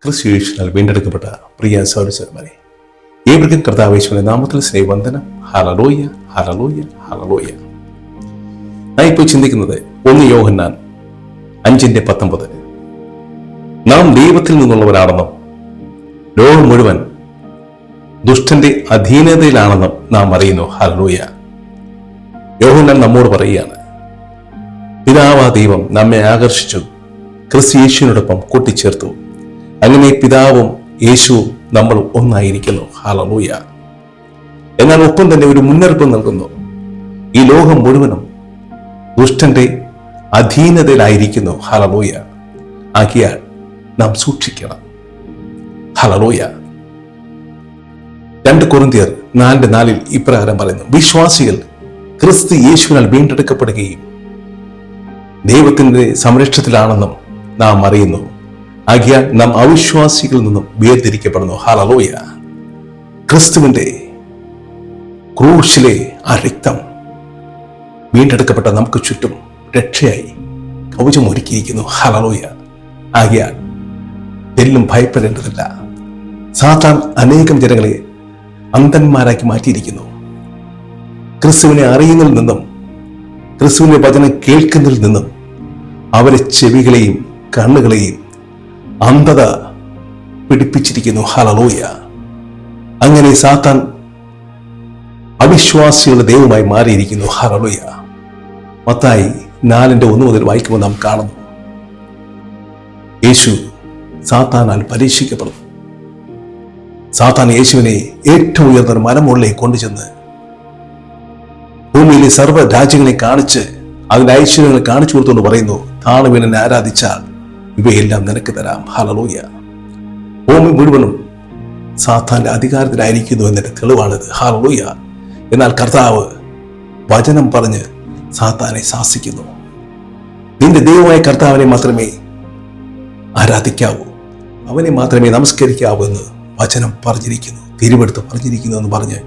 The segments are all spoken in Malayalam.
ക്രിസ്തു യേശുവിനാൽ വീണ്ടെടുക്കപ്പെട്ട പ്രിയ സഹോദരന്മാരെ, ഏവർക്കും കർത്താവ് യേശുവിന്റെ നാമത്തിൽ സ്നേഹവന്ദനം. Hallelujah, hallelujah, hallelujah. ഞാൻ ഇപ്പോൾ ചിന്തിക്കുന്നത് 1 യോഹന്നാൻ 5:19. നാം ദൈവത്തിൽ നിന്നുള്ളവരാണെന്നും ലോകം മുഴുവൻ ദുഷ്ടന്റെ അധീനതയിലാണെന്നും നാം അറിയുന്നു. ഹല്ലേലൂയ. യോഹന്നാൻ നമ്മോട് പറയുകയാണ്, പിതാവാ ദൈവം നമ്മെ ആകർഷിച്ചു ക്രിസ്തു യേശുവിനോടൊപ്പം കൂട്ടിച്ചേർത്തു. അങ്ങനെ പിതാവും യേശുവും നമ്മൾ ഒന്നായിരിക്കുന്നു. ഹല്ലേലൂയ. എന്നാൽ ഒപ്പം തന്നെ ഒരു മുന്നറിയിപ്പ് നൽകുന്നു, ഈ ലോകം മുഴുവനും ദുഷ്ടന്റെ അധീനതയിലായിരിക്കുന്നു. ഹല്ലേലൂയ. ആകിയാൽ നാം സൂക്ഷിക്കണം. ഹല്ലേലൂയ. 2 കൊരിന്ത്യർ 4:4 ഇപ്രകാരം പറയുന്നു, വിശ്വാസികൾ ക്രിസ്തു യേശുവിനാൽ വീണ്ടെടുക്കപ്പെടുകയും ദൈവത്തിന്റെ സംരക്ഷണത്തിലാണെന്നും നാം അറിയുന്നു. ആകിയാൽ നാം അവിശ്വാസികളിൽ നിന്നും വേർതിരിക്കപ്പെടുന്നു. ഹല്ലേലൂയ. ക്രിസ്തുവിന്റെ ക്രൂശിലെ ആ രക്തം വീണ്ടെടുക്കപ്പെട്ട നമുക്ക് ചുറ്റും രക്ഷയായി കവചം ഒരുക്കിയിരിക്കുന്നു. ഹല്ലേലൂയ. ആകിയാൽ എല്ലാം ഭയപ്പെടേണ്ടതില്ല. സാത്താൻ അനേകം ജനങ്ങളെ അന്ധന്മാരാക്കി മാറ്റിയിരിക്കുന്നു. ക്രിസ്തുവിനെ അറിയുന്നതിൽ നിന്നും ക്രിസ്തുവിന്റെ വചനം കേൾക്കുന്നതിൽ നിന്നും അവരെ ചെവികളെയും കണ്ണുകളെയും അന്ധത പിടിപ്പിച്ചിരിക്കുന്നു. ഹല്ലേലൂയ. അങ്ങനെ സാത്താൻ അവിശ്വാസികളുടെ ദൈവമായി മാറിയിരിക്കുന്നു. ഹല്ലേലൂയ. മത്തായി 4:1 മുതൽ വായിക്കുമ്പോൾ നാം കാണുന്നു, യേശു സാത്താനാൽ പരീക്ഷിക്കപ്പെടുന്നു. സാത്താൻ യേശുവിനെ ഏറ്റവും ഉയർന്ന മലമുകളിലേക്ക് കൊണ്ടുചെന്ന് ഭൂമിയിലെ സർവ്വ രാജ്യങ്ങളെ കാണിച്ച് അതിന്റെ ഐശ്വര്യങ്ങളെ കാണിച്ചു കൊടുത്തുകൊണ്ട് പറയുന്നു, താണുവിനെ ആരാധിച്ചാൽ ഇവയെല്ലാം നിനക്ക് തരാം. ഹല്ലേലൂയ. ഭൂമി മുഴുവനും സാത്താന്റെ അധികാരത്തിലായിരിക്കുന്നു എന്നതിന്റെ തെളിവാണിത്. ഹല്ലേലൂയ. എന്നാൽ കർത്താവ് വചനം പറഞ്ഞ് സാത്താനെ ശാസിക്കുന്നു. നിന്റെ ദൈവമായ കർത്താവിനെ മാത്രമേ ആരാധിക്കാവൂ, അവനെ മാത്രമേ നമസ്കരിക്കാവൂ എന്ന് വചനം പറഞ്ഞിരിക്കുന്നു, തിരുവെടുത്ത് പറഞ്ഞിരിക്കുന്നു എന്ന് പറഞ്ഞ്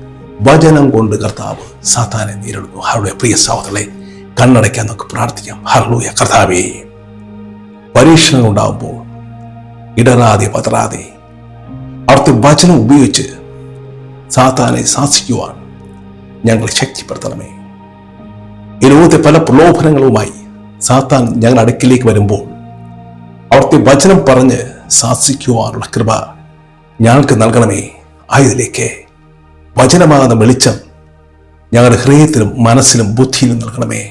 വചനം കൊണ്ട് കർത്താവ് സാത്താനെ നേരിടുന്നു. ഹല്ലേലൂയ. പ്രിയ സഹോദരങ്ങളെ, കണ്ണടയ്ക്കാൻ നമുക്ക് പ്രാർത്ഥിക്കാം. ഹല്ലേലൂയ. കർത്താവേ, പരീക്ഷണങ്ങൾ ഉണ്ടാകുമ്പോൾ ഇടറാതെ പതറാതെ അവിടുത്തെ വചനം ഉപയോഗിച്ച് സാത്താനെ ശാസിക്കുവാൻ ഞങ്ങൾ ശക്തിപ്പെടുത്തണമേ. ഈ ലോകത്തെ പല പ്രലോഭനങ്ങളുമായി സാത്താൻ ഞങ്ങളുടെ അടുക്കിലേക്ക് വരുമ്പോൾ അവിടുത്തെ വചനം പറഞ്ഞ് ശാസിക്കുവാനുള്ള കൃപ ഞങ്ങൾക്ക് നൽകണമേ. ആയതിലേക്ക് വചനമാകുന്ന വെളിച്ചം ഞങ്ങളുടെ ഹൃദയത്തിലും മനസ്സിലും ബുദ്ധിയിലും നൽകണമേ.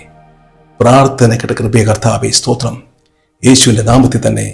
പ്രാർത്ഥന കേട്ട കൃപയെ കർത്താവേ സ്തോത്രം. യേശുവിന്റെ നാമത്തിൽ തന്നെ